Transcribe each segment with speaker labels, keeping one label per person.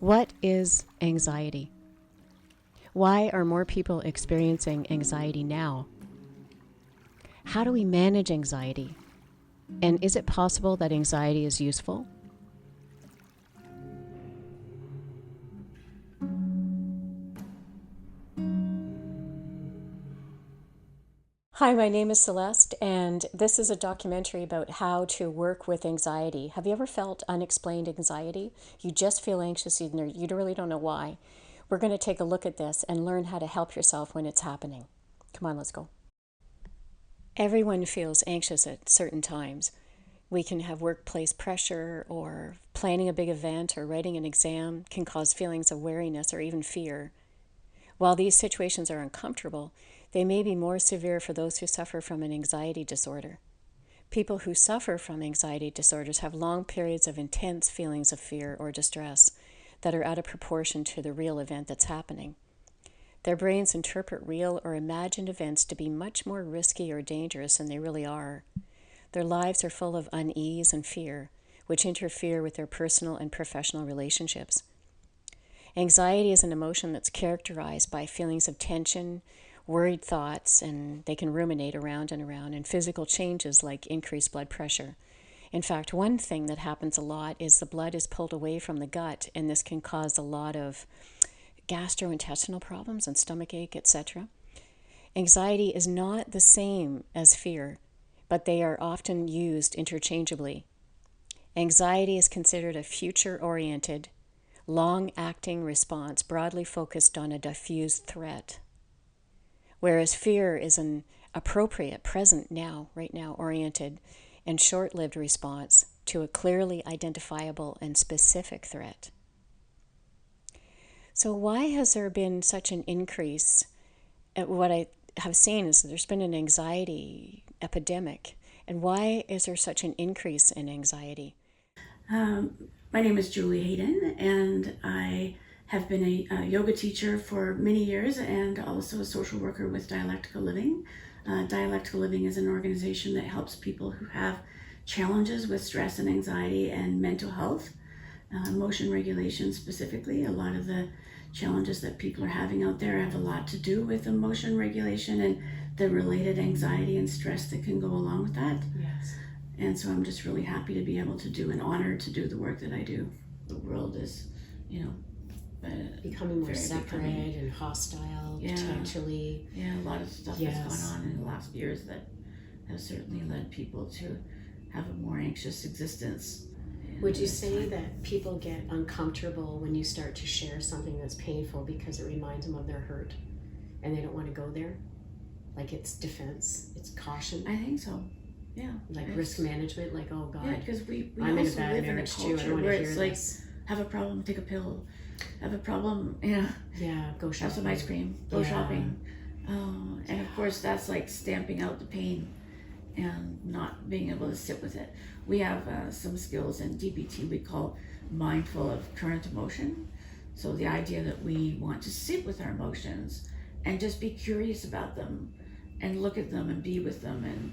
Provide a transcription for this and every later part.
Speaker 1: What is anxiety? Why are more people experiencing anxiety now? How do we manage anxiety? And is it possible that anxiety is useful? Hi, my name is Celeste, and this is a documentary about how to work with anxiety. Have you ever felt unexplained anxiety? You just feel anxious, you really don't know why. We're going to take a look at this and learn how to help yourself when it's happening. Come on, let's go. Everyone feels anxious at certain times. We can have workplace pressure, or planning a big event or writing an exam can cause feelings of weariness or even fear. While these situations are uncomfortable, they may be more severe for those who suffer from an anxiety disorder. People who suffer from anxiety disorders have long periods of intense feelings of fear or distress that are out of proportion to the real event that's happening. Their brains interpret real or imagined events to be much more risky or dangerous than they really are. Their lives are full of unease and fear, which interfere with their personal and professional relationships. Anxiety is an emotion that's characterized by feelings of tension, worried thoughts, and they can ruminate around, and physical changes like increased blood pressure. In fact, one thing that happens a lot is the blood is pulled away from the gut, and this can cause a lot of gastrointestinal problems and stomach ache, etc. Anxiety is not the same as fear, but they are often used interchangeably. Anxiety is considered a future-oriented, long-acting response broadly focused on a diffuse threat, whereas fear is an appropriate, present now, right now, oriented and short-lived response to a clearly identifiable and specific threat. So why has there been such an increase? What I have seen is that there's been an anxiety epidemic. And why is there such an increase in anxiety?
Speaker 2: My name is Julie Hayden, and I have been a yoga teacher for many years and also a social worker with Dialectical Living. Dialectical Living is an organization that helps people who have challenges with stress and anxiety and mental health, emotion regulation specifically. A lot of the challenges that people are having out there have a lot to do with emotion regulation and the related anxiety and stress that can go along with that.
Speaker 1: Yes.
Speaker 2: And so I'm just really happy to be able to do and honored to do the work that I do. The world is,
Speaker 3: becoming more separate and hostile, potentially.
Speaker 2: Yeah, a lot of stuff has gone on in the last years that has certainly led people to have a more anxious existence.
Speaker 3: Would you say that people get uncomfortable when you start to share something that's painful because it reminds them of their hurt and they don't want to go there? Like it's defense, it's caution?
Speaker 2: I think so. Yeah.
Speaker 3: Like risk management, like, oh God,
Speaker 2: yeah, because we
Speaker 3: I'm in a
Speaker 2: also
Speaker 3: bad
Speaker 2: live in a
Speaker 3: marriage too, I
Speaker 2: culture
Speaker 3: don't want
Speaker 2: where
Speaker 3: to hear
Speaker 2: it's like,
Speaker 3: this.
Speaker 2: have a problem, take a pill. Have a problem,
Speaker 3: go shopping.
Speaker 2: have some ice cream, go shopping. And of course that's like stamping out the pain and not being able to sit with it. We have some skills in DBT we call mindful of current emotion. So the idea that we want to sit with our emotions and just be curious about them and look at them and be with them and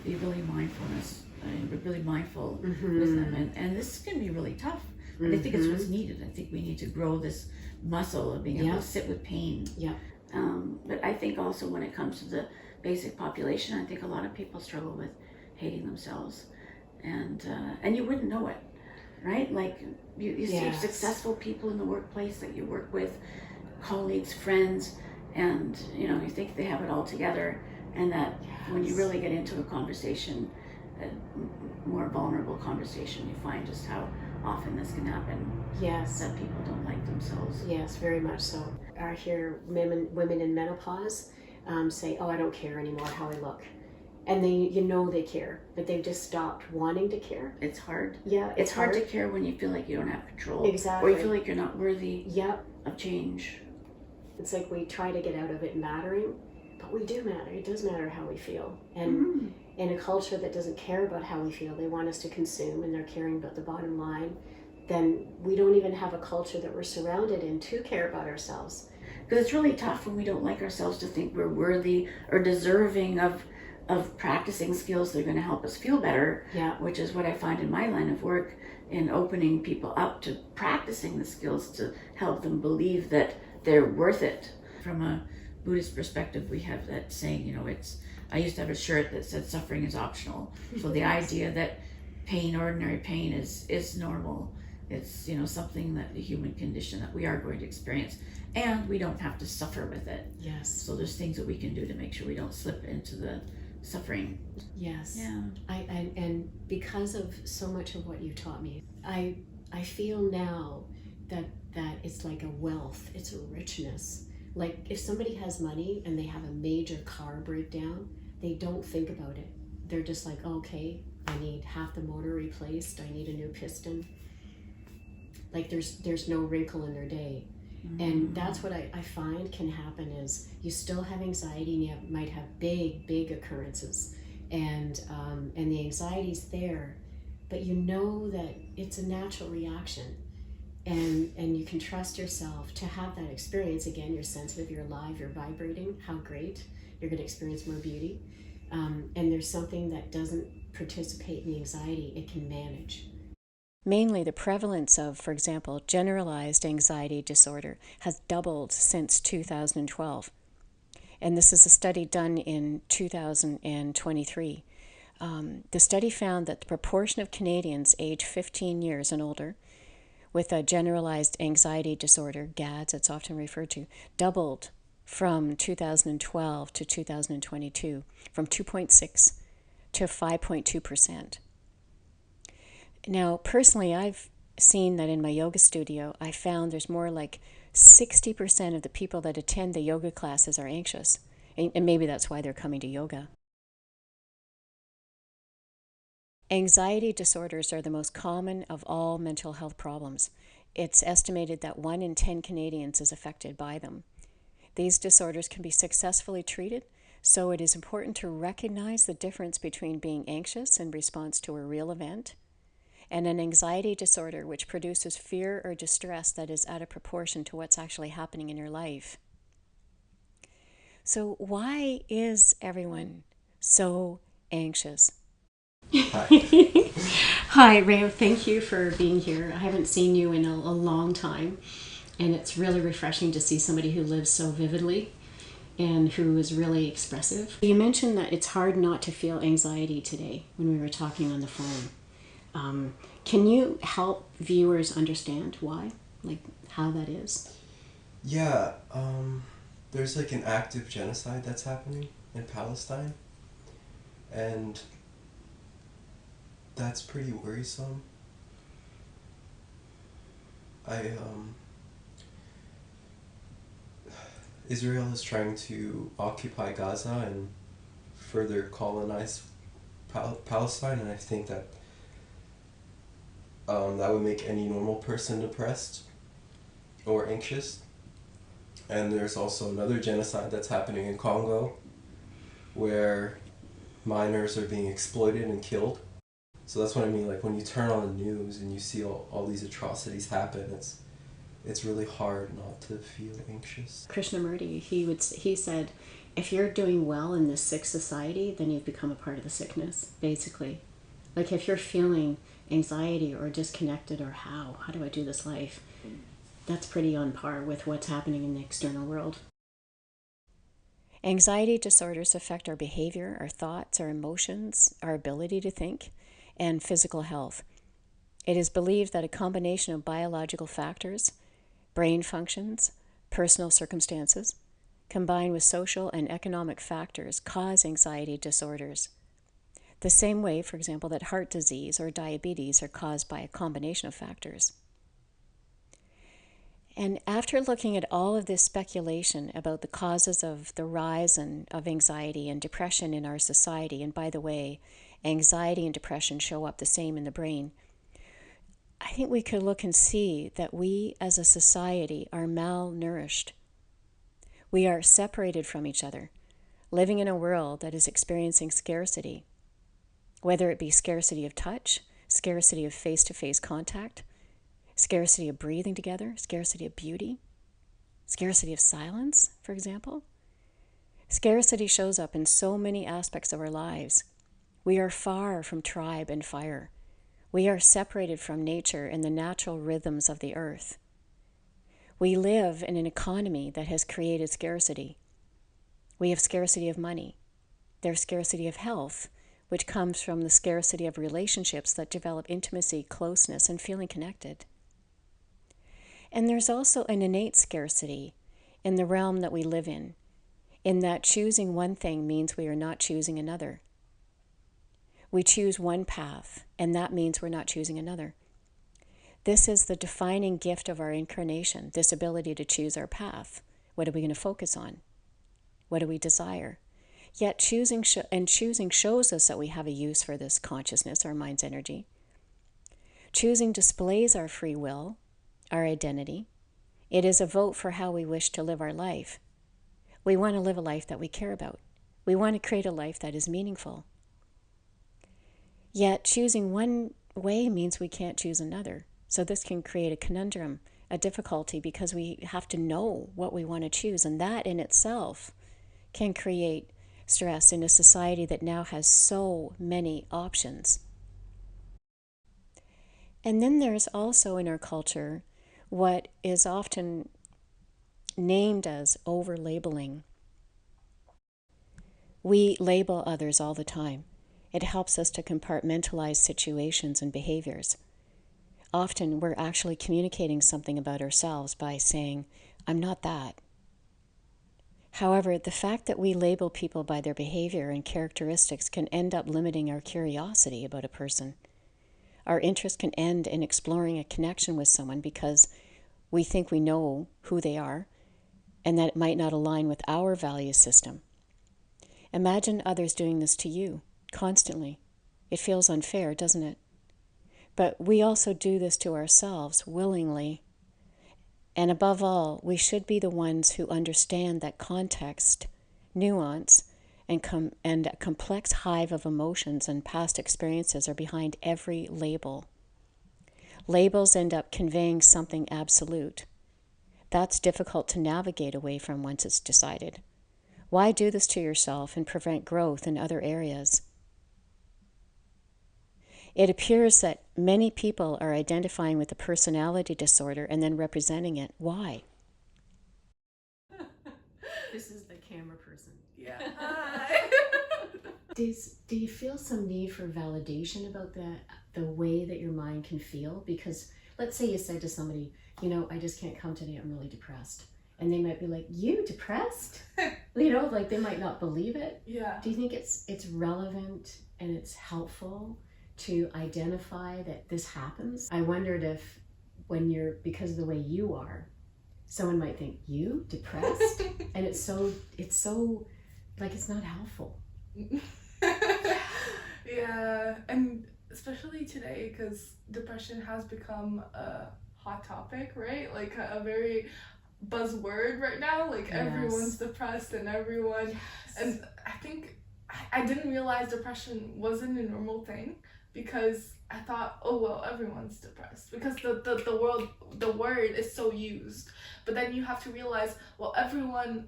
Speaker 2: be really really mindful with them. And this can be really tough. But I think it's what's needed. I think we need to grow this muscle of being able to sit with pain.
Speaker 3: Yeah.
Speaker 2: But I think also when it comes to the basic population, I think a lot of people struggle with hating themselves. And you wouldn't know it, right? Like you see successful people in the workplace that you work with, colleagues, friends, and you think they have it all together, and that when you really get into a conversation, a more vulnerable conversation, you find just how often this can happen.
Speaker 3: Yes.
Speaker 2: That people don't like themselves.
Speaker 3: Yes, very much so. I hear women in menopause say, oh, I don't care anymore how I look. And they care, but they've just stopped wanting to care.
Speaker 2: It's hard.
Speaker 3: Yeah,
Speaker 2: it's hard to care when you feel like you don't have control.
Speaker 3: Exactly.
Speaker 2: Or you feel like you're not worthy of change.
Speaker 3: It's like we try to get out of it mattering, but we do matter. It does matter how we feel. And in a culture that doesn't care about how we feel, they want us to consume and they're caring about the bottom line, then we don't even have a culture that we're surrounded in to care about ourselves.
Speaker 2: Because it's really tough when we don't like ourselves to think we're worthy or deserving of of practicing skills that are going to help us feel better,
Speaker 3: Yeah.
Speaker 2: which is what I find in my line of work, in opening people up to practicing the skills to help them believe that they're worth it. From a Buddhist perspective, we have that saying, I used to have a shirt that said suffering is optional. So the idea that pain, ordinary pain, is normal. It's, something that the human condition that we are going to experience, and we don't have to suffer with it.
Speaker 3: Yes.
Speaker 2: So there's things that we can do to make sure we don't slip into the suffering.
Speaker 3: Yes.
Speaker 2: Yeah.
Speaker 3: And because of so much of what you taught me, I feel now that it's like a wealth, it's a richness. Like if somebody has money and they have a major car breakdown, they don't think about it. They're just like, okay, I need half the motor replaced, I need a new piston. Like there's no wrinkle in their day. And that's what I find can happen is you still have anxiety and you might have big occurrences, and the anxiety's there, but you know that it's a natural reaction, and you can trust yourself to have that experience. Again, you're sensitive, you're alive, you're vibrating. How great! You're going to experience more beauty, and there's something that doesn't participate in the anxiety. It can manage.
Speaker 1: Mainly the prevalence of, for example, generalized anxiety disorder has doubled since 2012. And this is a study done in 2023. The study found that the proportion of Canadians aged 15 years and older with a generalized anxiety disorder, GADS it's often referred to, doubled from 2012 to 2022, from 2.6 to 5.2%. Now, personally, I've seen that in my yoga studio, I found there's more like 60% of the people that attend the yoga classes are anxious. And maybe that's why they're coming to yoga. Anxiety disorders are the most common of all mental health problems. It's estimated that 1 in 10 Canadians is affected by them. These disorders can be successfully treated, so it is important to recognize the difference between being anxious in response to a real event and an anxiety disorder which produces fear or distress that is out of proportion to what's actually happening in your life. So why is everyone so anxious?
Speaker 4: Hi.
Speaker 3: Hi, Ray. Thank you for being here. I haven't seen you in a long time, and it's really refreshing to see somebody who lives so vividly and who is really expressive. You mentioned that it's hard not to feel anxiety today when we were talking on the phone. Can you help viewers understand why, like how that is?
Speaker 4: Yeah, there's like an active genocide that's happening in Palestine, and that's pretty worrisome. Israel is trying to occupy Gaza and further colonize Palestine, and I think that that would make any normal person depressed or anxious. And there's also another genocide that's happening in Congo where minors are being exploited and killed. So that's what I mean, like when you turn on the news and you see all these atrocities happen, it's really hard not to feel anxious.
Speaker 3: Krishnamurti, he said, if you're doing well in this sick society, then you've become a part of the sickness, basically. Like if you're feeling anxiety or disconnected or how do I do this life, that's pretty on par with what's happening in the external world.
Speaker 1: Anxiety disorders affect our behavior, our thoughts, our emotions, our ability to think, and physical health. It is believed that a combination of biological factors, brain functions, personal circumstances, combined with social and economic factors cause anxiety disorders. The same way, for example, that heart disease or diabetes are caused by a combination of factors. And after looking at all of this speculation about the causes of the rise of anxiety and depression in our society, and by the way, anxiety and depression show up the same in the brain, I think we could look and see that we as a society are malnourished. We are separated from each other, living in a world that is experiencing scarcity, whether it be scarcity of touch, scarcity of face-to-face contact, scarcity of breathing together, scarcity of beauty, scarcity of silence, for example. Scarcity shows up in so many aspects of our lives. We are far from tribe and fire. We are separated from nature and the natural rhythms of the earth. We live in an economy that has created scarcity. We have scarcity of money. There's scarcity of health, which comes from the scarcity of relationships that develop intimacy, closeness, and feeling connected. And there's also an innate scarcity in the realm that we live in that choosing one thing means we are not choosing another. We choose one path, and that means we're not choosing another. This is the defining gift of our incarnation, this ability to choose our path. What are we going to focus on? What do we desire? Yet choosing shows us that we have a use for this consciousness, our mind's energy. Choosing displays our free will, our identity. It is a vote for how we wish to live our life. We want to live a life that we care about. We want to create a life that is meaningful. Yet choosing one way means we can't choose another. So this can create a conundrum, a difficulty, because we have to know what we want to choose. And that in itself can create stress in a society that now has so many options. And then there's also in our culture what is often named as over-labeling. We label others all the time. It helps us to compartmentalize situations and behaviors. Often we're actually communicating something about ourselves by saying, I'm not that. However, the fact that we label people by their behavior and characteristics can end up limiting our curiosity about a person. Our interest can end in exploring a connection with someone because we think we know who they are and that it might not align with our value system. Imagine others doing this to you constantly. It feels unfair, doesn't it? But we also do this to ourselves willingly. And above all, we should be the ones who understand that context, nuance, and a complex hive of emotions and past experiences are behind every label. Labels end up conveying something absolute. That's difficult to navigate away from once it's decided. Why do this to yourself and prevent growth in other areas? It appears that many people are identifying with a personality disorder and then representing it. Why?
Speaker 3: This is the camera person.
Speaker 5: Yeah. Hi.
Speaker 3: Do you feel some need for validation about the way that your mind can feel? Because let's say you said to somebody, I just can't come today, I'm really depressed. And they might be like, you depressed? Like they might not believe it.
Speaker 5: Yeah.
Speaker 3: Do you think it's relevant and it's helpful to identify that this happens? I wondered if because of the way you are, someone might think, you depressed? And it's so like it's not helpful.
Speaker 5: Yeah, and especially today because depression has become a hot topic, right? Like a very buzzword right now. Like
Speaker 3: Yes.
Speaker 5: Everyone's depressed and everyone.
Speaker 3: Yes.
Speaker 5: And I think I didn't realize depression wasn't a normal thing because I thought, oh well, everyone's depressed because the word is so used. But then you have to realize, well, everyone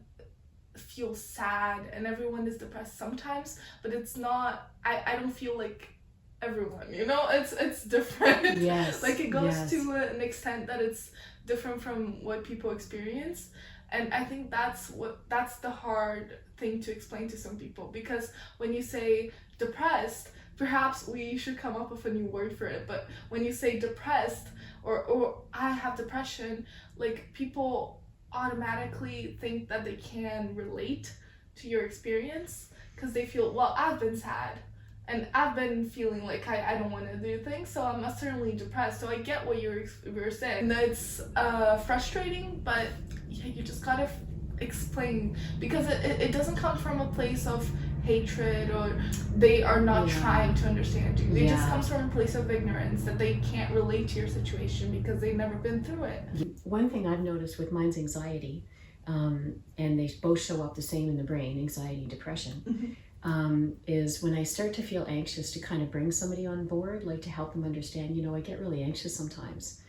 Speaker 5: feels sad and everyone is depressed sometimes, but it's not. I don't feel like everyone. It's different.
Speaker 3: Yes.
Speaker 5: Like it goes
Speaker 3: Yes.
Speaker 5: to an extent that it's different from what people experience. And I think that's the hard thing to explain to some people, because when you say depressed, perhaps we should come up with a new word for it. But when you say depressed or I have depression, like people automatically think that they can relate to your experience because they feel, well, I've been sad and I've been feeling like I don't want to do things, so I'm certainly depressed. So I get what you were saying. And it's frustrating, but yeah, you just gotta explain, because it doesn't come from a place of hatred or they are not trying to understand you. It just comes from a place of ignorance that they can't relate to your situation because they've never been through it.
Speaker 3: One thing I've noticed with mine's anxiety, and they both show up the same in the brain, anxiety and depression, is when I start to feel anxious, to kind of bring somebody on board, like to help them understand, I get really anxious sometimes.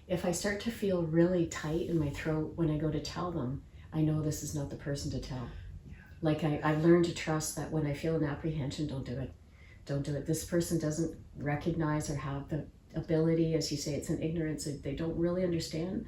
Speaker 3: If I start to feel really tight in my throat when I go to tell them, I know this is not the person to tell. Like I've learned to trust that when I feel an apprehension, don't do it. Don't do it. This person doesn't recognize or have the ability, as you say, it's an ignorance. They don't really understand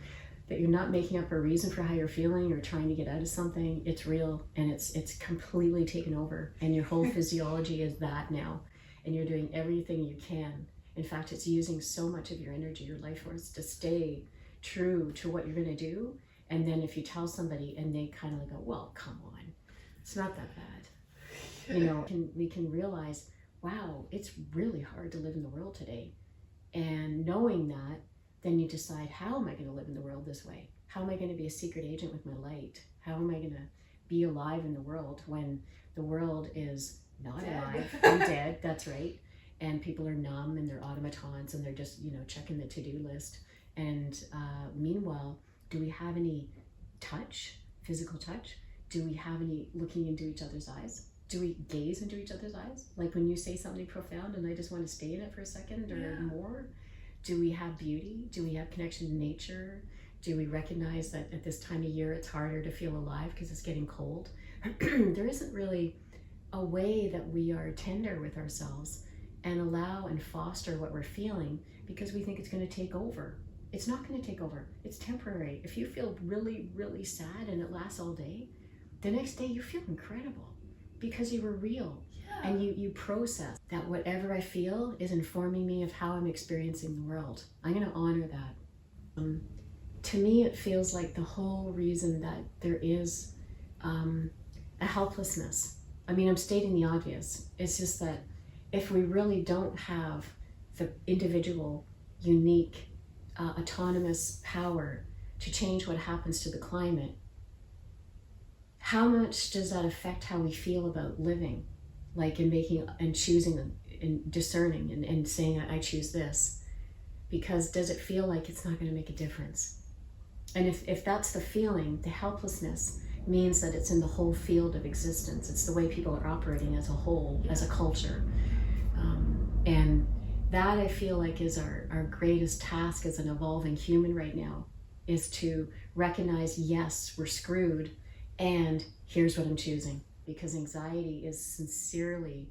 Speaker 3: that you're not making up a reason for how you're feeling or trying to get out of something. It's real, and it's completely taken over, and your whole physiology is that now, and you're doing everything you can. In fact, it's using so much of your energy, your life force, to stay true to what you're going to do. And then if you tell somebody and they kind of go, well, come on, it's not that bad. You know, we can realize, wow, it's really hard to live in the world today. And knowing that, then you decide, how am I going to live in the world this way? How am I going to be a secret agent with my light? How am I going to be alive in the world when the world is not
Speaker 5: Dead.
Speaker 3: alive and dead? That's right. And people are numb and they're automatons and they're just, you know, checking the to-do list. And meanwhile, do we have any touch, physical touch? Do we have any looking into each other's eyes? Do we gaze into each other's eyes? Like when you say something profound and I just want to stay in it for a second or more? Do we have beauty? Do we have connection to nature? Do we recognize that at this time of year it's harder to feel alive because it's getting cold? There isn't really a way that we are tender with ourselves and allow and foster what we're feeling because we think it's going to take over. It's not going to take over. It's temporary. If you feel really, really sad and it lasts all day, the next day you feel incredible because you were real.
Speaker 5: Yeah.
Speaker 3: And you process that whatever I feel is informing me of how I'm experiencing the world. I'm going to honor that. To me, it feels like the whole reason that there is a helplessness. I mean, I'm stating the obvious. It's just that if we really don't have the individual, unique, autonomous power to change what happens to the climate, how much does that affect how we feel about living? Like in making and choosing and discerning and saying, I choose this. Because does it feel like it's not going to make a difference? And if that's the feeling, the helplessness means that it's in the whole field of existence. It's the way people are operating as a whole, as a culture. And that I feel like is our greatest task as an evolving human right now, is to recognize, yes, we're screwed, and here's what I'm choosing. Because anxiety is sincerely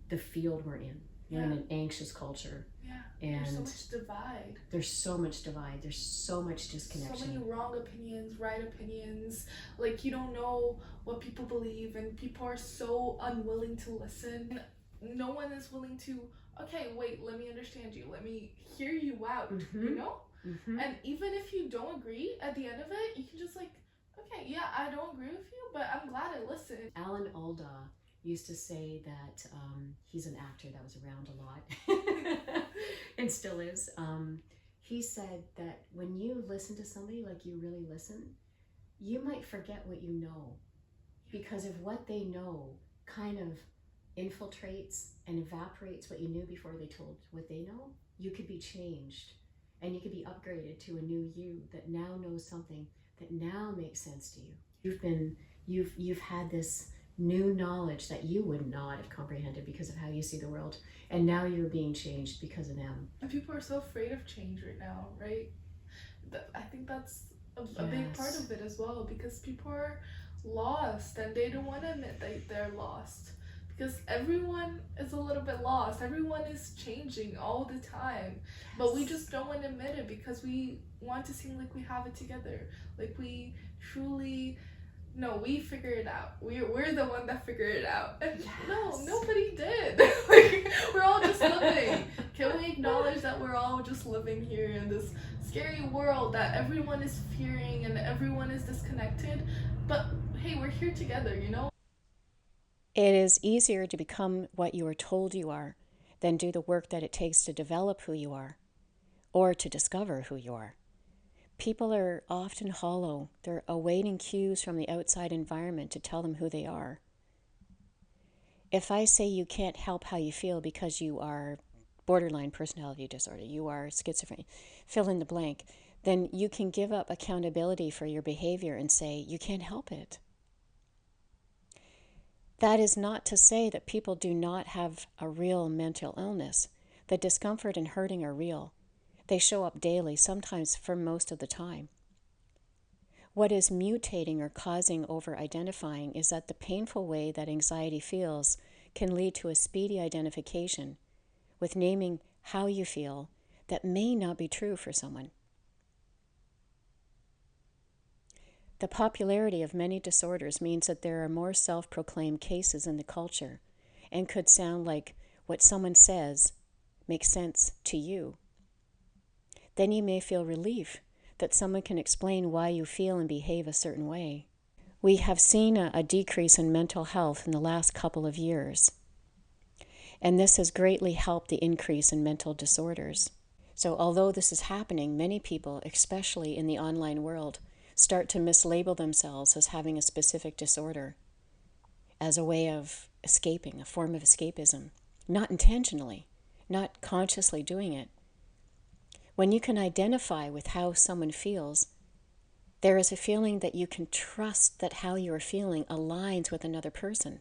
Speaker 3: the field we're in. You're in an anxious culture.
Speaker 5: Yeah.
Speaker 3: And
Speaker 5: there's so much divide.
Speaker 3: There's so much divide. There's so much disconnection.
Speaker 5: So many wrong opinions, right opinions. Like you don't know what people believe, and people are so unwilling to listen. No one is willing to, okay, wait, let me understand you. Let me hear you out, you know?
Speaker 3: Mm-hmm.
Speaker 5: And even if you don't agree, at the end of it, you can just like, okay, yeah, I don't agree with you, but I'm glad I listened.
Speaker 3: Alan Alda used to say that he's an actor that was around a lot and still is. He said that when you listen to somebody, like you really listen, you might forget what you know because of what they know kind of infiltrates and evaporates what you knew before they told what they know. You could be changed and you could be upgraded to a new you that now knows something that now makes sense to you. You've had this new knowledge that you would not have comprehended because of how you see the world, and now you're being changed because of them.
Speaker 5: And people are so afraid of change right now, right? I think that's a big part of it as well, because people are lost and they don't want to admit that they're lost, because everyone is a little bit lost. Everyone is changing all the time, but we just don't want to admit it because we want to seem like we have it together, like we truly. No, we figured it out. We're the one that figured it out. And no, nobody did. Like, we're all just living. Can we acknowledge that we're all just living here in this scary world that everyone is fearing and everyone is disconnected? But hey, we're here together, you know?
Speaker 1: It is easier to become what you are told you are than do the work that it takes to develop who you are or to discover who you are. People are often hollow. They're awaiting cues from the outside environment to tell them who they are. If I say you can't help how you feel because you are borderline personality disorder, you are schizophrenic, fill in the blank, then you can give up accountability for your behavior and say you can't help it. That is not to say that people do not have a real mental illness. The discomfort and hurting are real. They show up daily, sometimes for most of the time. What is mutating or causing over-identifying is that the painful way that anxiety feels can lead to a speedy identification with naming how you feel that may not be true for someone. The popularity of many disorders means that there are more self-proclaimed cases in the culture and could sound like what someone says makes sense to you. Then you may feel relief that someone can explain why you feel and behave a certain way. We have seen a decrease in mental health in the last couple of years, and this has greatly helped the increase in mental disorders. So although this is happening, many people, especially in the online world, start to mislabel themselves as having a specific disorder as a way of escaping, a form of escapism. Not intentionally, not consciously doing it. When you can identify with how someone feels, there is a feeling that you can trust that how you are feeling aligns with another person.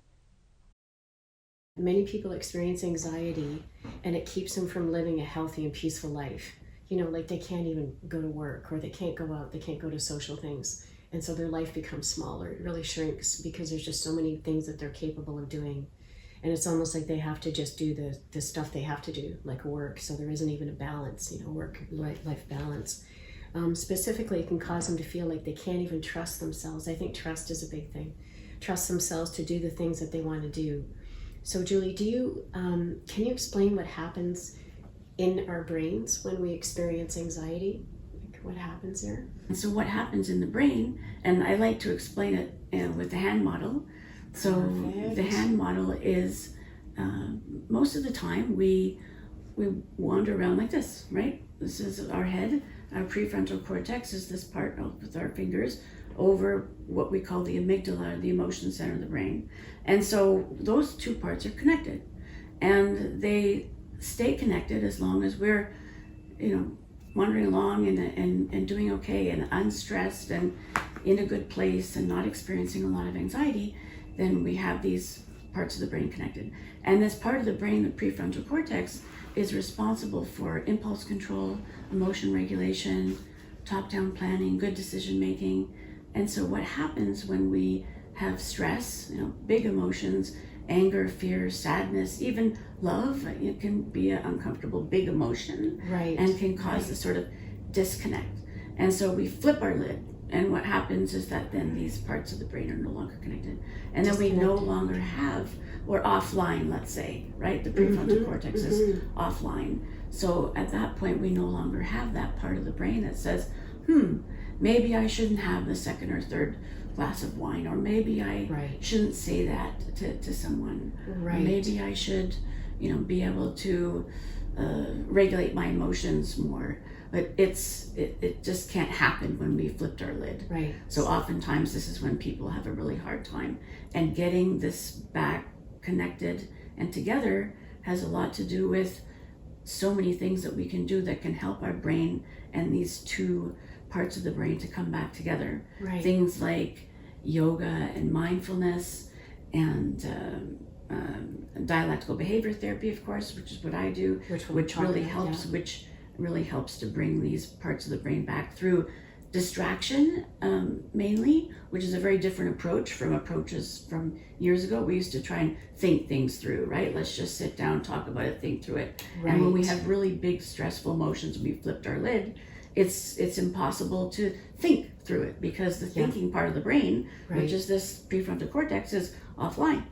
Speaker 3: Many people experience anxiety and it keeps them from living a healthy and peaceful life. Like they can't even go to work, or they can't go out, they can't go to social things. And so their life becomes smaller. It really shrinks because there's just so many things that they're capable of doing. And it's almost like they have to just do the stuff they have to do, like work. So there isn't even a balance, work-life balance. Specifically, it can cause them to feel like they can't even trust themselves. I think trust is a big thing. Trust themselves to do the things that they want to do. So Julie, can you explain what happens in our brains when we experience anxiety? What happens there?
Speaker 2: And so what happens in the brain, and I like to explain it with the hand model. So
Speaker 3: Perfect.
Speaker 2: the hand model is, most of the time we wander around like this, right? This is our head. Our prefrontal cortex is this part with our fingers over what we call the amygdala, the emotion center of the brain. And so those two parts are connected, and they stay connected as long as we're, wandering along and doing okay and unstressed and in a good place and not experiencing a lot of anxiety. Then we have these parts of the brain connected. And this part of the brain, the prefrontal cortex, is responsible for impulse control, emotion regulation, top-down planning, good decision making. And so what happens when we have stress, big emotions, anger, fear, sadness, even love, it can be an uncomfortable big emotion,
Speaker 3: Right.
Speaker 2: and can cause a sort of disconnect. And so we flip our lid, and what happens is that then these parts of the brain are no longer connected, and then we no longer have, or offline, let's say, right? The prefrontal cortex is offline. So at that point, we no longer have that part of the brain that says, maybe I shouldn't have the second or third glass of wine, or maybe I shouldn't say that to someone, or maybe I should, be able to regulate my emotions more. But it just can't happen when we flipped our lid.
Speaker 3: Right.
Speaker 2: So oftentimes this is when people have a really hard time, and getting this back connected and together has a lot to do with so many things that we can do that can help our brain and these two parts of the brain to come back together.
Speaker 3: Right.
Speaker 2: Things like yoga and mindfulness and dialectical behavior therapy, of course, which is what I do, which really helps to bring these parts of the brain back through distraction, mainly, which is a very different approach from approaches from years ago. We used to try and think things through, right? Let's just sit down, talk about it, think through it.
Speaker 3: Right.
Speaker 2: And when we have really big stressful emotions, we flipped our lid, it's impossible to think through it, because the thinking part of the brain, which is this prefrontal cortex, is offline.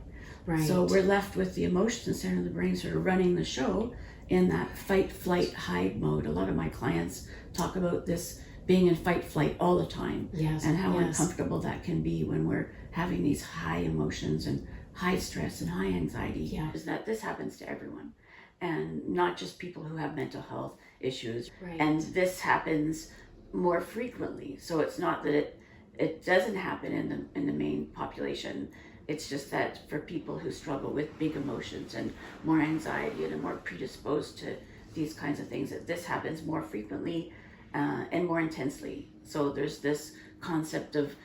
Speaker 3: Right.
Speaker 2: So we're left with the emotion center of the brain sort of running the show in that fight, flight, hide mode. A lot of my clients talk about this being in fight, flight all the time, and how uncomfortable that can be when we're having these high emotions and high stress and high anxiety.
Speaker 3: Yeah.
Speaker 2: Is that this happens to everyone, and not just people who have mental health issues.
Speaker 3: Right.
Speaker 2: And this happens more frequently. So it's not that it doesn't happen in the main population. It's just that for people who struggle with big emotions and more anxiety and are more predisposed to these kinds of things, that this happens more frequently and more intensely. So there's this concept of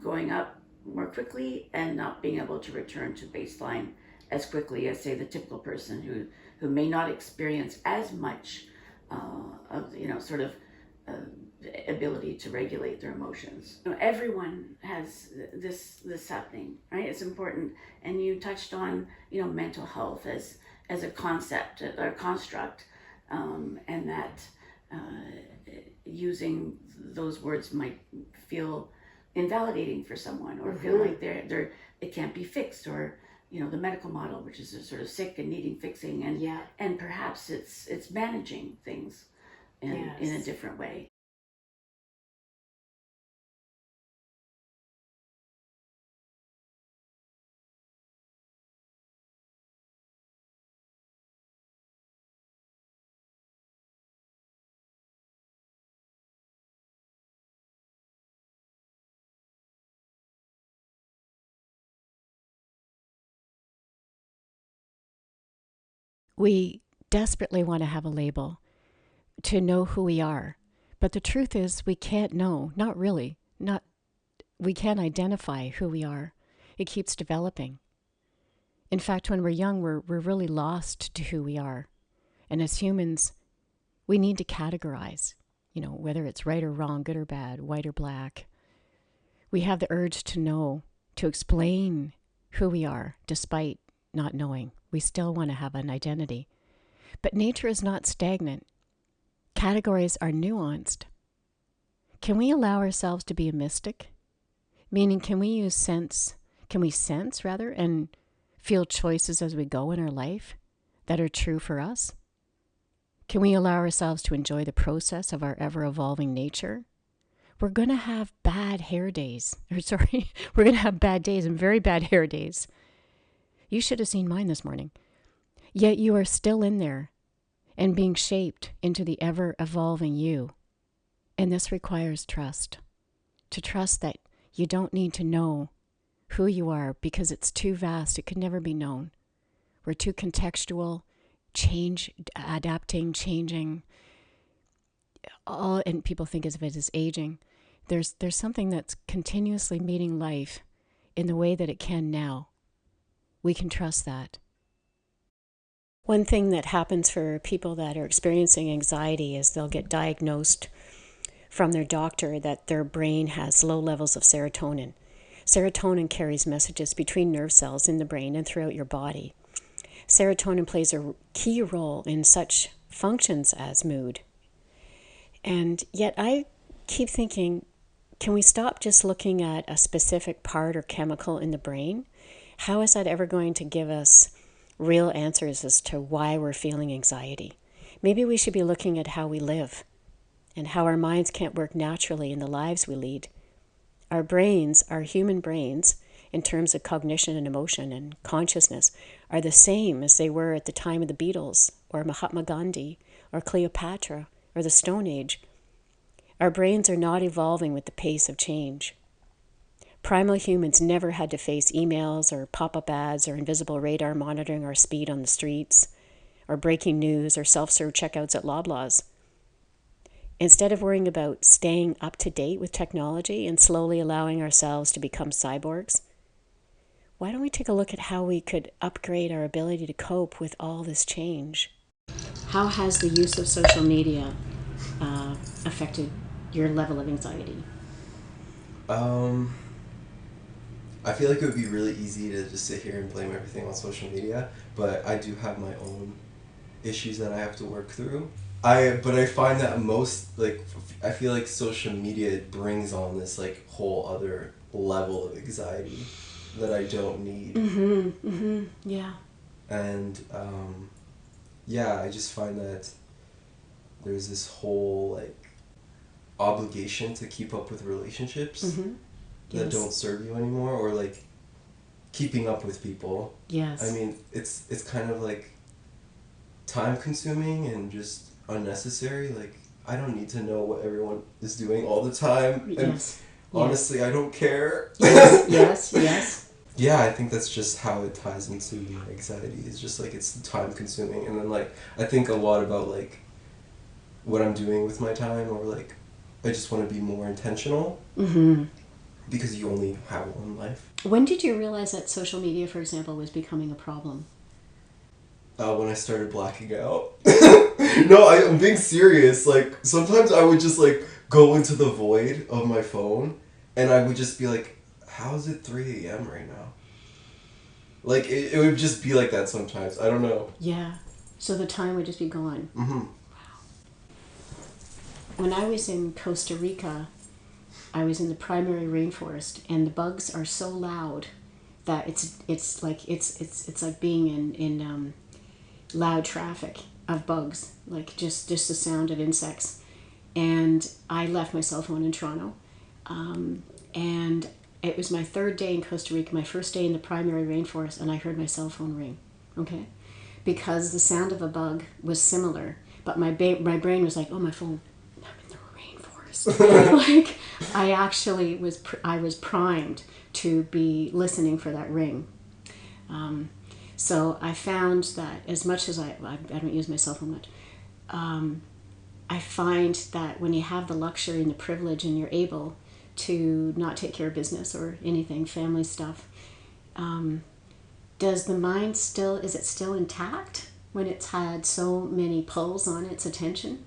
Speaker 2: going up more quickly and not being able to return to baseline as quickly as, say, the typical person who may not experience as much of sort of ability to regulate their emotions. Everyone has this happening, right? It's important. And you touched on, mental health as a concept or construct, and that using those words might feel invalidating for someone, or feel like it can't be fixed, or the medical model, which is sort of sick and needing fixing, and perhaps it's managing things in a different way.
Speaker 1: We desperately want to have a label, to know who we are. But the truth is we can't know, not really. We can't identify who we are. It keeps developing. In fact, when we're young, we're really lost to who we are. And as humans, we need to categorize, whether it's right or wrong, good or bad, white or black. We have the urge to know, to explain who we are, despite not knowing. We still want to have an identity. But nature is not stagnant. Categories are nuanced. Can we allow ourselves to be a mystic? Meaning, can we sense, and feel choices as we go in our life that are true for us? Can we allow ourselves to enjoy the process of our ever-evolving nature? We're going to have bad hair days. We're going to have bad days and very bad hair days. You should have seen mine this morning. Yet you are still in there and being shaped into the ever-evolving you. And this requires trust. To trust that you don't need to know who you are because it's too vast. It could never be known. We're too contextual, adapting, changing. And people think of it as aging. There's something that's continuously meeting life in the way that it can now. We can trust that. One thing that happens for people that are experiencing anxiety is they'll get diagnosed from their doctor that their brain has low levels of serotonin. Serotonin carries messages between nerve cells in the brain and throughout your body. Serotonin plays a key role in such functions as mood. And yet I keep thinking, can we stop just looking at a specific part or chemical in the brain? How is that ever going to give us real answers as to why we're feeling anxiety? Maybe we should be looking at how we live and how our minds can't work naturally in the lives we lead. Our brains, our human brains, in terms of cognition and emotion and consciousness, are the same as they were at the time of the Beatles or Mahatma Gandhi or Cleopatra or the Stone Age. Our brains are not evolving with the pace of change. Primal humans never had to face emails or pop-up ads or invisible radar monitoring our speed on the streets, or breaking news or self-serve checkouts at Loblaws. Instead of worrying about staying up to date with technology and slowly allowing ourselves to become cyborgs, why don't we take a look at how we could upgrade our ability to cope with all this change? How has the use of social media affected your level of anxiety?
Speaker 4: I feel like it would be really easy to just sit here and blame everything on social media, but I do have my own issues that I have to work through. But I find that I feel like social media brings on this whole other level of anxiety that I don't need.
Speaker 1: Yeah.
Speaker 4: And I just find that there's this whole obligation to keep up with relationships that don't serve you anymore, or keeping up with people.
Speaker 1: Yes.
Speaker 4: I mean, it's kind of time consuming and just unnecessary. I don't need to know what everyone is doing all the time. And honestly, I don't care.
Speaker 1: Yes.
Speaker 4: Yeah, I think that's just how it ties into my anxiety. It's just it's time consuming, and then I think a lot about what I'm doing with my time, or I just want to be more intentional. Because you only have one life.
Speaker 1: When did you realize that social media, for example, was becoming a problem?
Speaker 4: when I started blacking out. No, I'm being serious. Like, sometimes I would just, like, go into the void of my phone, and I would just be like, how is it 3 a.m. right now? Like, it would just be like that sometimes. I don't know.
Speaker 1: Yeah. So the time would just be gone.
Speaker 4: Mm-hmm.
Speaker 1: When I was in Costa Rica, I was in the primary rainforest, and the bugs are so loud that it's like being in loud traffic of bugs, like just the sound of insects. And I left my cell phone in Toronto, and it was my third day in Costa Rica, my first day in the primary rainforest, and I heard my cell phone ring. Okay, because the sound of a bug was similar, but my brain was like, oh, my phone. I'm in the rainforest. Like, I actually was primed to be listening for that ring. So I found that as much as I don't use my cell phone much, I find that when you have the luxury and the privilege and you're able to not take care of business or anything, family stuff, does the mind is it still intact when it's had so many pulls on its attention?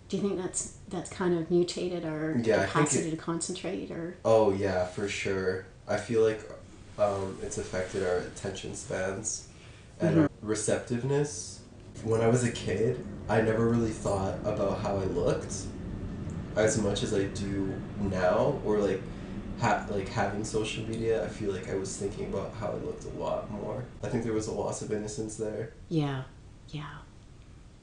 Speaker 1: Do you think that's kind of mutated our capacity to concentrate? Or
Speaker 4: Oh, yeah, for sure. I feel like it's affected our attention spans and our receptiveness. When I was a kid, I never really thought about how I looked as much as I do now, or like having social media. I feel like I was thinking about how I looked a lot more. I think there was a loss of innocence there.
Speaker 1: Yeah.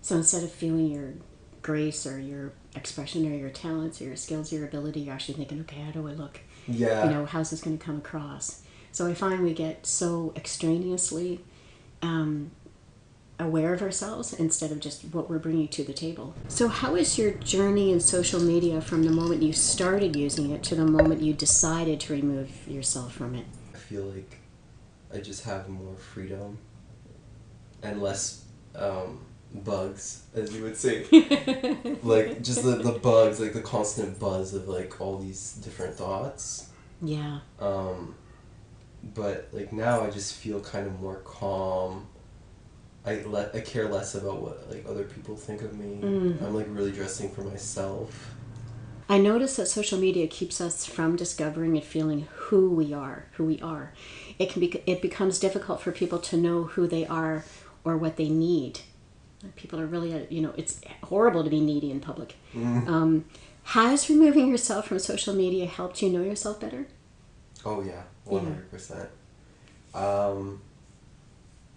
Speaker 1: So instead of feeling your grace or your expression or your talents or your skills, your ability, you're actually thinking, okay, how do I look?
Speaker 4: Yeah.
Speaker 1: How's this going to come across? So I find we get so extraneously aware of ourselves instead of just what we're bringing to the table. So how is your journey in social media from the moment you started using it to the moment you decided to remove yourself from it?
Speaker 4: I feel like I just have more freedom and less bugs, as you would say. Like, just the bugs, like the constant buzz of like all these different thoughts.
Speaker 1: Yeah.
Speaker 4: But like now I just feel kind of more calm. I care less about what like other people think of me. I'm like really dressing for myself.
Speaker 1: I notice that social media keeps us from discovering and feeling who we are. It becomes difficult for people to know who they are or what they need. People are really, it's horrible to be needy in public. Has removing yourself from social media helped you know yourself better?
Speaker 4: Oh yeah, 100%.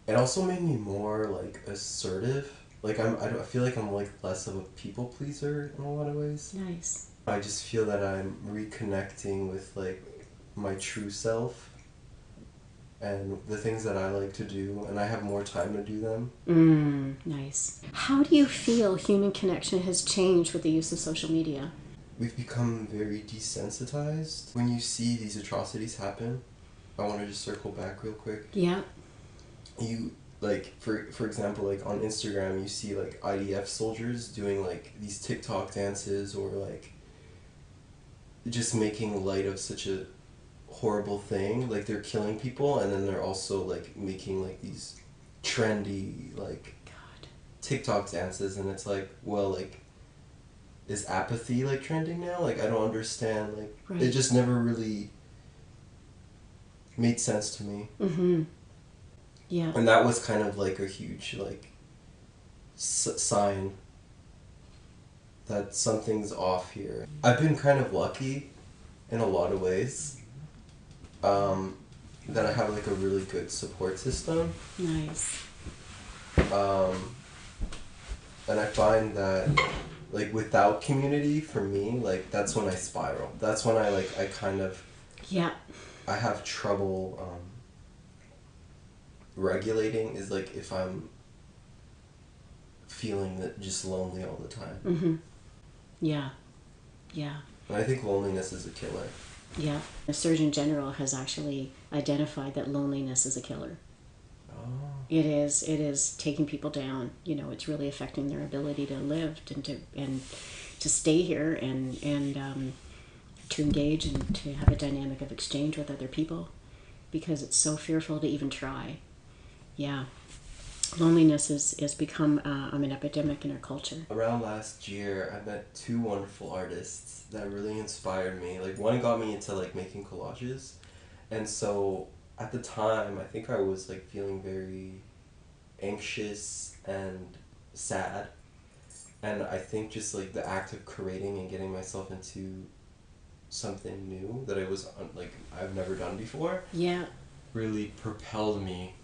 Speaker 4: It also made me more like assertive. Like I feel like I'm like less of a people pleaser in a lot of ways.
Speaker 1: Nice.
Speaker 4: I just feel that I'm reconnecting with like my true self and the things that I like to do, and I have more time to do them.
Speaker 1: Nice. How do you feel human connection has changed with the use of social media?
Speaker 4: We've become very desensitized. When you see these atrocities happen, I want to just circle back real quick.
Speaker 1: Yeah.
Speaker 4: You, like, for example, like on Instagram, you see like IDF soldiers doing like these TikTok dances, or like just making light of such a horrible thing. Like, they're killing people, and then they're also like making like these trendy like TikTok dances, and it's like, well, like, is apathy like trending now? Like, I don't understand. Like, It just never really made sense to me.
Speaker 1: Yeah.
Speaker 4: And that was kind of like a huge like sign that something's off here. I've been kind of lucky in a lot of ways, that I have like a really good support system.
Speaker 1: Nice.
Speaker 4: And I find that like without community, for me, like that's when I spiral. That's when I kind of I have trouble regulating, is like if I'm feeling that just lonely all the time.
Speaker 1: Yeah.
Speaker 4: And I think loneliness is a killer.
Speaker 1: Yeah. The Surgeon General has actually identified that loneliness is a killer.
Speaker 4: Oh.
Speaker 1: It is taking people down. It's really affecting their ability to live and to stay here and to engage and to have a dynamic of exchange with other people, because it's so fearful to even try. Yeah. loneliness is become an epidemic in our culture.
Speaker 4: Around last year, I met two wonderful artists that really inspired me. Like, one got me into like making collages, and so at the time, I think I was like feeling very anxious and sad, and I think just like the act of creating and getting myself into something new that I was like I've never done before.
Speaker 1: Yeah.
Speaker 4: Really propelled me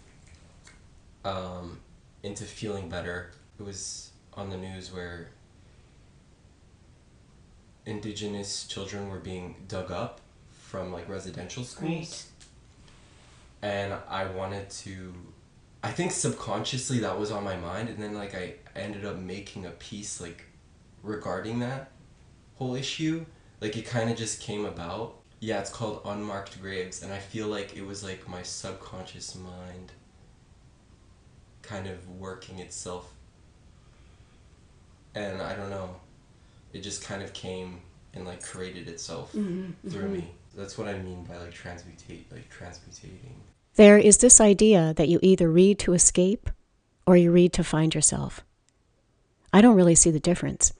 Speaker 4: into feeling better. It was on the news where Indigenous children were being dug up from like residential schools. Right. And I wanted to, I think subconsciously that was on my mind, and then like I ended up making a piece like regarding that whole issue. Like it kind of just came about. Yeah, it's called Unmarked Graves, and I feel like it was like my subconscious mind kind of working itself. And I don't know, it just kind of came and like created itself through me. That's what I mean by like transmutating.
Speaker 1: There is this idea that you either read to escape or you read to find yourself. I don't really see the difference.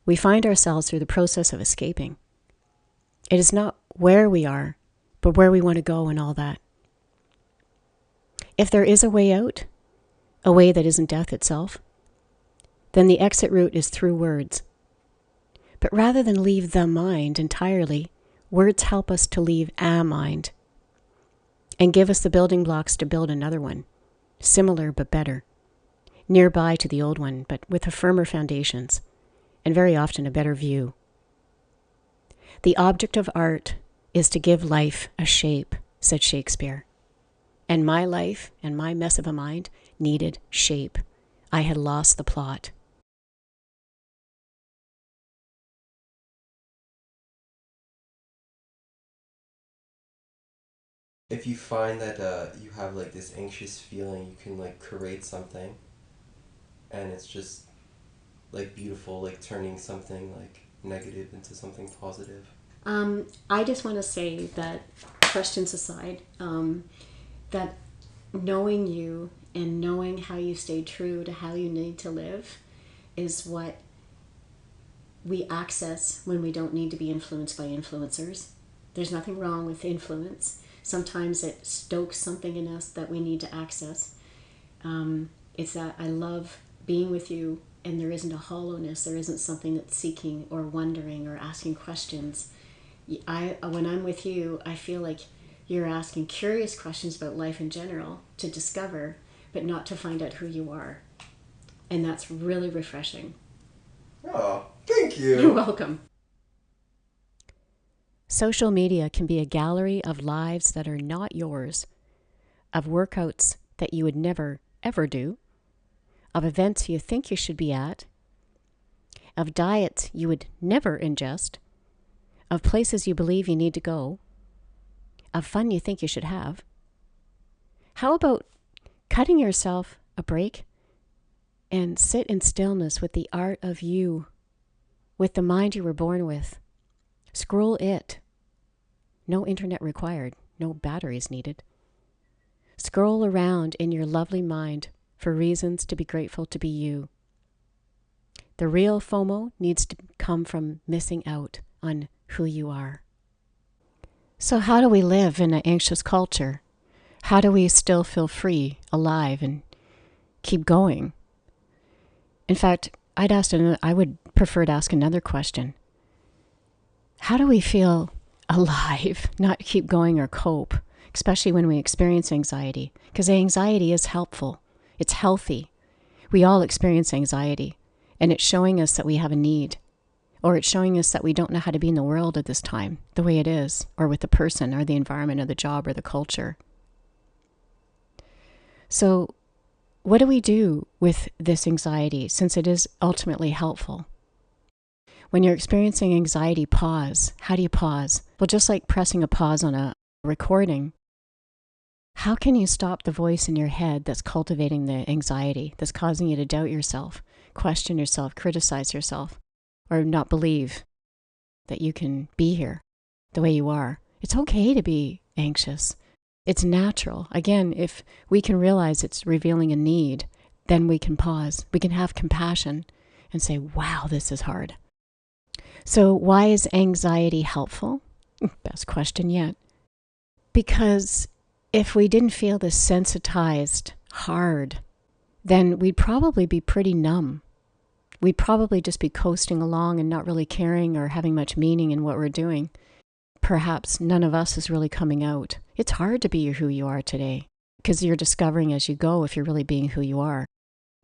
Speaker 1: We find ourselves through the process of escaping. It is not where we are, but where we want to go and all that. If there is a way out, a way that isn't death itself, then the exit route is through words. But rather than leave the mind entirely, words help us to leave a mind and give us the building blocks to build another one, similar but better, nearby to the old one, but with a firmer foundations, and very often a better view. The object of art is to give life a shape, said Shakespeare. And my life and my mess of a mind needed shape. I had lost the plot.
Speaker 4: If you find that you have like this anxious feeling, you can like create something, and it's just like beautiful, like turning something like negative into something positive.
Speaker 1: I just want to say that, questions aside, that knowing you and knowing how you stay true to how you need to live is what we access when we don't need to be influenced by influencers. There's nothing wrong with influence. Sometimes it stokes something in us that we need to access. It's that I love being with you, and there isn't a hollowness. There isn't something that's seeking or wondering or asking questions. When I'm with you, I feel like you're asking curious questions about life in general to discover, but not to find out who you are. And that's really refreshing.
Speaker 4: Oh, thank you.
Speaker 1: You're welcome. Social media can be a gallery of lives that are not yours, of workouts that you would never, ever do, of events you think you should be at, of diets you would never ingest, of places you believe you need to go, of fun you think you should have. How about cutting yourself a break and sit in stillness with the art of you, with the mind you were born with? Scroll it. No internet required, no batteries needed. Scroll around in your lovely mind for reasons to be grateful to be you. The real FOMO needs to come from missing out on who you are. So how do we live in an anxious culture? How do we still feel free, alive, and keep going? In fact, I would prefer to ask another question. How do we feel alive, not keep going or cope, especially when we experience anxiety? Because anxiety is helpful. It's healthy. We all experience anxiety, and it's showing us that we have a need, or it's showing us that we don't know how to be in the world at this time, the way it is, or with the person, or the environment, or the job, or the culture. So what do we do with this anxiety, since it is ultimately helpful? When you're experiencing anxiety, pause. How do you pause? Well, just like pressing a pause on a recording, how can you stop the voice in your head that's cultivating the anxiety, that's causing you to doubt yourself, question yourself, criticize yourself, or not believe that you can be here the way you are? It's okay to be anxious. It's natural. Again, if we can realize it's revealing a need then we can pause. We can have compassion and say, wow, this is hard. So why is anxiety helpful? Best question yet. Because if we didn't feel this sensitized, hard, then we'd probably be pretty numb. We'd probably just be coasting along and not really caring or having much meaning in what we're doing. Perhaps none of us is really coming out. It's hard to be who you are today because you're discovering as you go if you're really being who you are.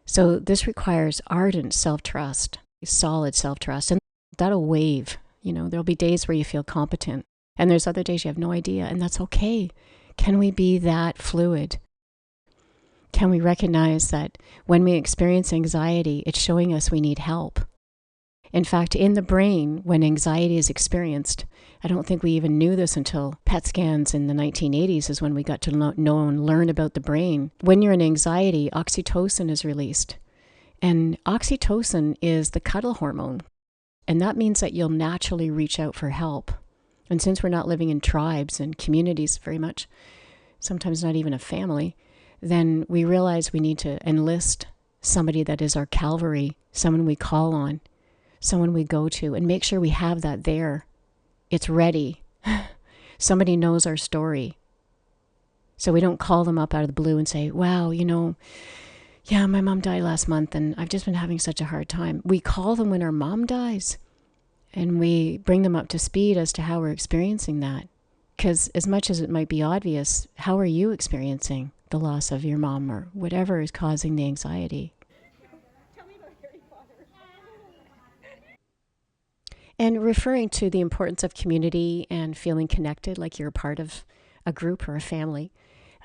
Speaker 1: So this requires ardent self-trust, solid self-trust, and that'll wave. There'll be days where you feel competent, and there's other days you have no idea, and that's okay. Can we be that fluid? Can we recognize that when we experience anxiety, it's showing us we need help? In fact, in the brain, when anxiety is experienced, I don't think we even knew this until PET scans in the 1980s is when we got to know and learn about the brain. When you're in anxiety, oxytocin is released. And oxytocin is the cuddle hormone. And that means that you'll naturally reach out for help. And since we're not living in tribes and communities very much, sometimes not even a family, then we realize we need to enlist somebody that is our Calvary, someone we call on, someone we go to, and make sure we have that there. It's ready. Somebody knows our story. So we don't call them up out of the blue and say, wow, yeah, my mom died last month and I've just been having such a hard time. We call them when our mom dies and we bring them up to speed as to how we're experiencing that. Because as much as it might be obvious, how are you experiencing the loss of your mom or whatever is causing the anxiety? And referring to the importance of community and feeling connected, like you're a part of a group or a family,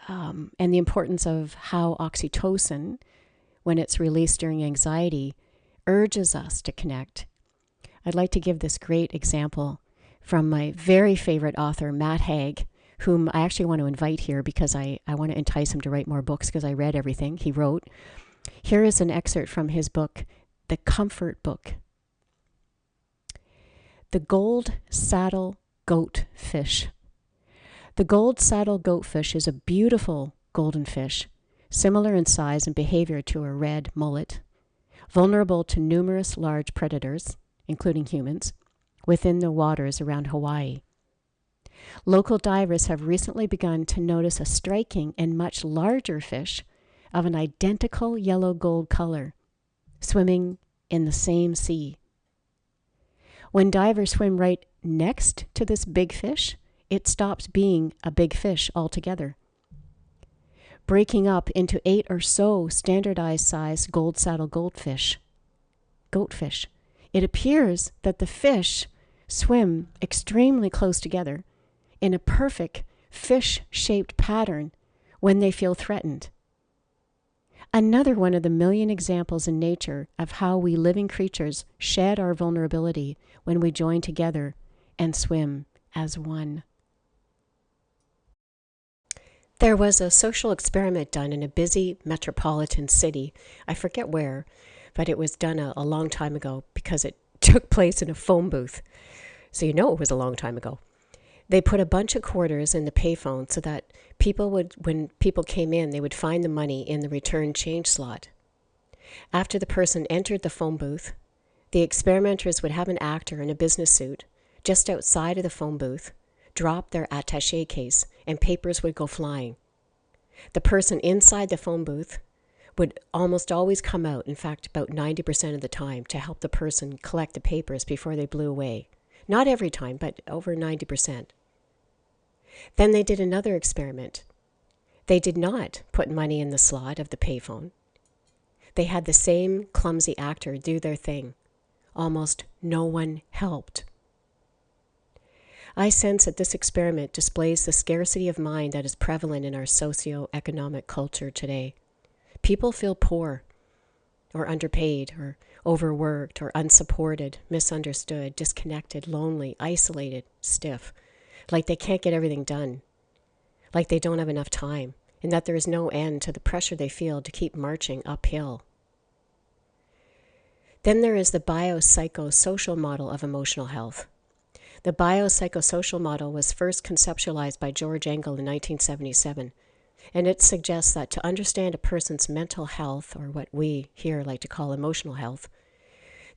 Speaker 1: and the importance of how oxytocin, when it's released during anxiety, urges us to connect. I'd like to give this great example from my very favorite author, Matt Haig, whom I actually want to invite here because I want to entice him to write more books because I read everything he wrote. Here is an excerpt from his book, The Comfort Book. The gold saddle goatfish. The gold saddle goatfish is a beautiful golden fish, similar in size and behavior to a red mullet, vulnerable to numerous large predators, including humans, within the waters around Hawaii. Local divers have recently begun to notice a striking and much larger fish of an identical yellow-gold color, swimming in the same sea. When divers swim right next to this big fish, it stops being a big fish altogether, breaking up into 8 or so standardized size gold saddle goatfish. It appears that the fish swim extremely close together in a perfect fish-shaped pattern when they feel threatened. Another one of the million examples in nature of how we living creatures shed our vulnerability when we join together and swim as one. There was a social experiment done in a busy metropolitan city. I forget where, but it was done a long time ago because it took place in a phone booth. So it was a long time ago. They put a bunch of quarters in the payphone so that when people came in, they would find the money in the return change slot. After the person entered the phone booth, the experimenters would have an actor in a business suit just outside of the phone booth drop their attaché case and papers would go flying. The person inside the phone booth would almost always come out, in fact, about 90% of the time, to help the person collect the papers before they blew away. Not every time, but over 90%. Then they did another experiment. They did not put money in the slot of the payphone. They had the same clumsy actor do their thing. Almost no one helped. I sense that this experiment displays the scarcity of mind that is prevalent in our socio-economic culture today. People feel poor, or underpaid, or overworked, or unsupported, misunderstood, disconnected, lonely, isolated, stiff, like they can't get everything done, like they don't have enough time, and that there is no end to the pressure they feel to keep marching uphill. Then there is the biopsychosocial model of emotional health. The biopsychosocial model was first conceptualized by George Engel in 1977. And it suggests that to understand a person's mental health, or what we here like to call emotional health,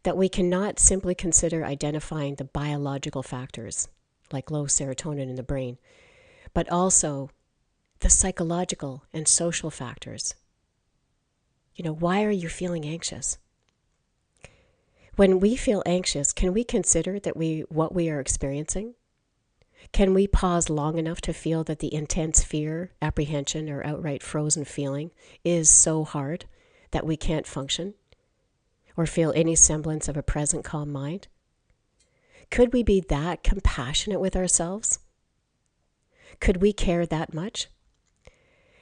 Speaker 1: that we cannot simply consider identifying the biological factors, like low serotonin in the brain, but also the psychological and social factors. Why are you feeling anxious? When we feel anxious, can we consider that what we are experiencing? Can we pause long enough to feel that the intense fear, apprehension, or outright frozen feeling is so hard that we can't function or feel any semblance of a present calm mind? Could we be that compassionate with ourselves? Could we care that much?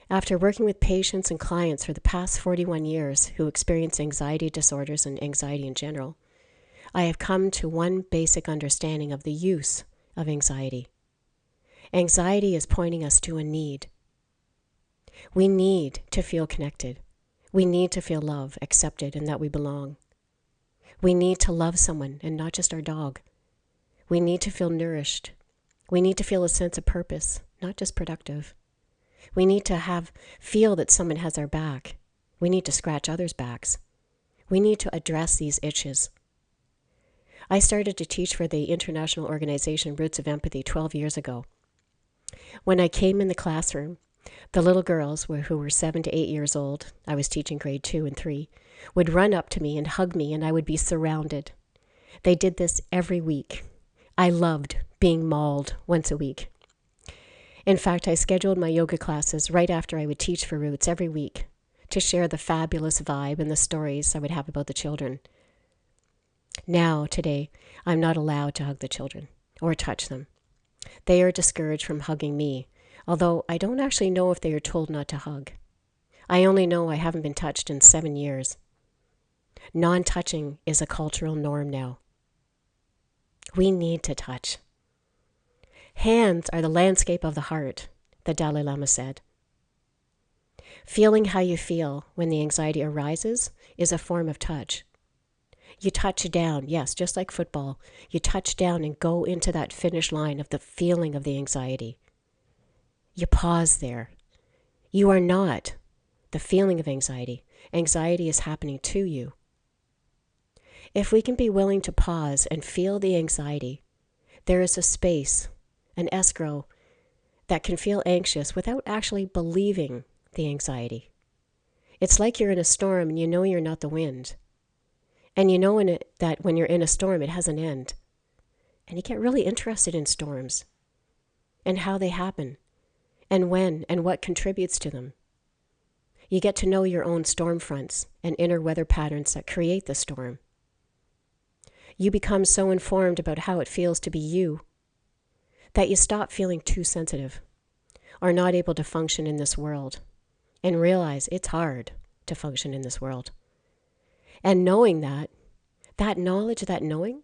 Speaker 1: After working with patients and clients for the past 41 years who experience anxiety disorders and anxiety in general, I have come to one basic understanding of the use of anxiety. Anxiety is pointing us to a need. We need to feel connected. We need to feel loved, accepted, and that we belong. We need to love someone and not just our dog. We need to feel nourished. We need to feel a sense of purpose, not just productive. We need to feel that someone has our back. We need to scratch others' backs. We need to address these itches. I started to teach for the international organization Roots of Empathy 12 years ago. When I came in the classroom, the little girls who were 7 to 8 years old, I was teaching grade 2 and 3, would run up to me and hug me, and I would be surrounded. They did this every week. I loved being mauled once a week. In fact, I scheduled my yoga classes right after I would teach for Roots every week to share the fabulous vibe and the stories I would have about the children. Now, today, I'm not allowed to hug the children or touch them. They are discouraged from hugging me, although I don't actually know if they are told not to hug. I only know I haven't been touched in 7 years. Non-touching is a cultural norm now. We need to touch. Hands are the landscape of the heart, the Dalai Lama said. Feeling how you feel when the anxiety arises is a form of touch. You touch down, yes, just like football. You touch down and go into that finish line of the feeling of the anxiety. You pause there. You are not the feeling of anxiety. Anxiety is happening to you. If we can be willing to pause and feel the anxiety, there is a space, an escrow, that can feel anxious without actually believing the anxiety. It's like you're in a storm and you know you're not the wind. And you know that when you're in a storm, it has an end. And you get really interested in storms and how they happen and when and what contributes to them. You get to know your own storm fronts and inner weather patterns that create the storm. You become so informed about how it feels to be you that you stop feeling too sensitive or not able to function in this world and realize it's hard to function in this world. And knowing that knowledge, that knowing,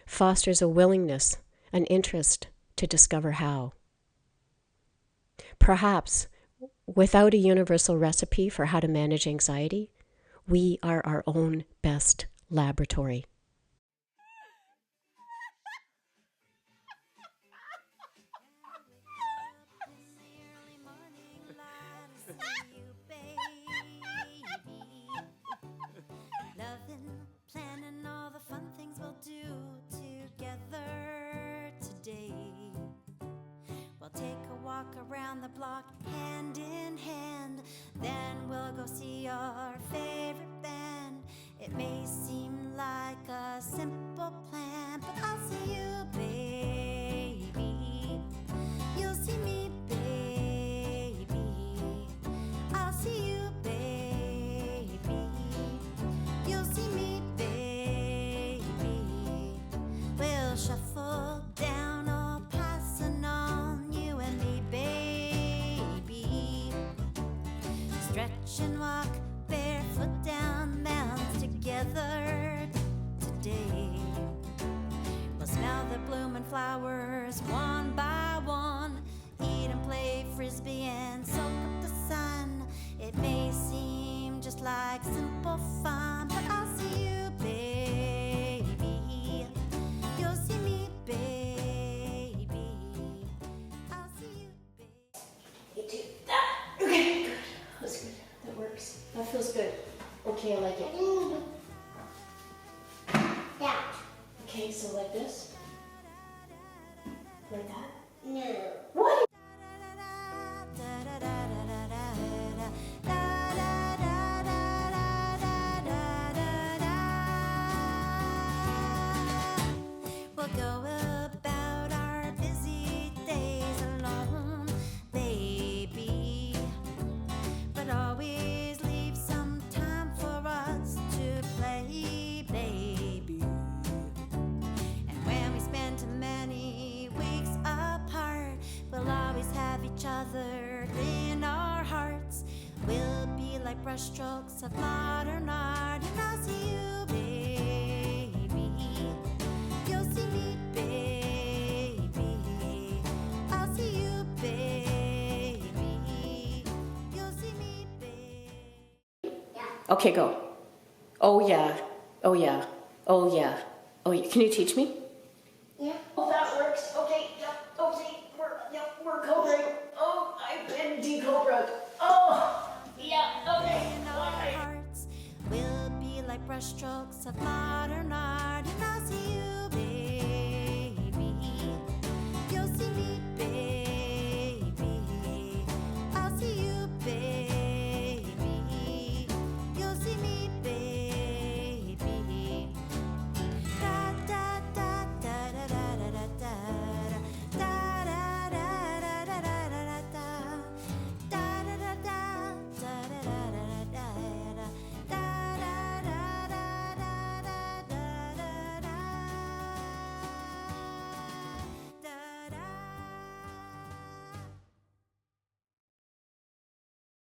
Speaker 1: fosters a willingness, an interest to discover how. Perhaps, without a universal recipe for how to manage anxiety, we are our own best laboratory.
Speaker 6: Planning all the fun things we'll do together today. We'll take a walk around the block hand in hand. Then we'll go see our favorite band. It may seem like a simple plan, but I'll see you, baby. You'll see me, baby. I'll see you, baby. You'll see me, baby. We'll shuffle down, all passing on, you and me, baby. Stretch and walk barefoot down mountains together today. We'll smell the blooming flowers one by one, eat and play frisbee and soak up the sun. It may seem just like simple fun, but I'll see you, baby. You'll see me, baby. I'll see you, baby.
Speaker 3: You do that. Okay. Okay, I like it.
Speaker 7: That.
Speaker 3: Okay, so like this? Like that?
Speaker 7: No.
Speaker 3: What?
Speaker 6: We'll go about our busy days alone, baby, but always leave some time for us to play, baby. And when we spend too many weeks apart, we'll always have each other in our hearts. We'll be like brushstrokes of modern art, and I'll see you, baby. You'll see me, baby. I'll see you, baby. You'll see me, baby.
Speaker 3: Okay, go. Oh yeah. Oh yeah. Oh yeah. Oh yeah. Can you teach me?
Speaker 7: Yeah.
Speaker 3: Oh, that works. Okay, yep. Okay, we're cobring. Oh, I've been decobraed. Oh, yeah. Okay.
Speaker 6: In our hearts, we'll be like brushstrokes of modern art, and I'll see you,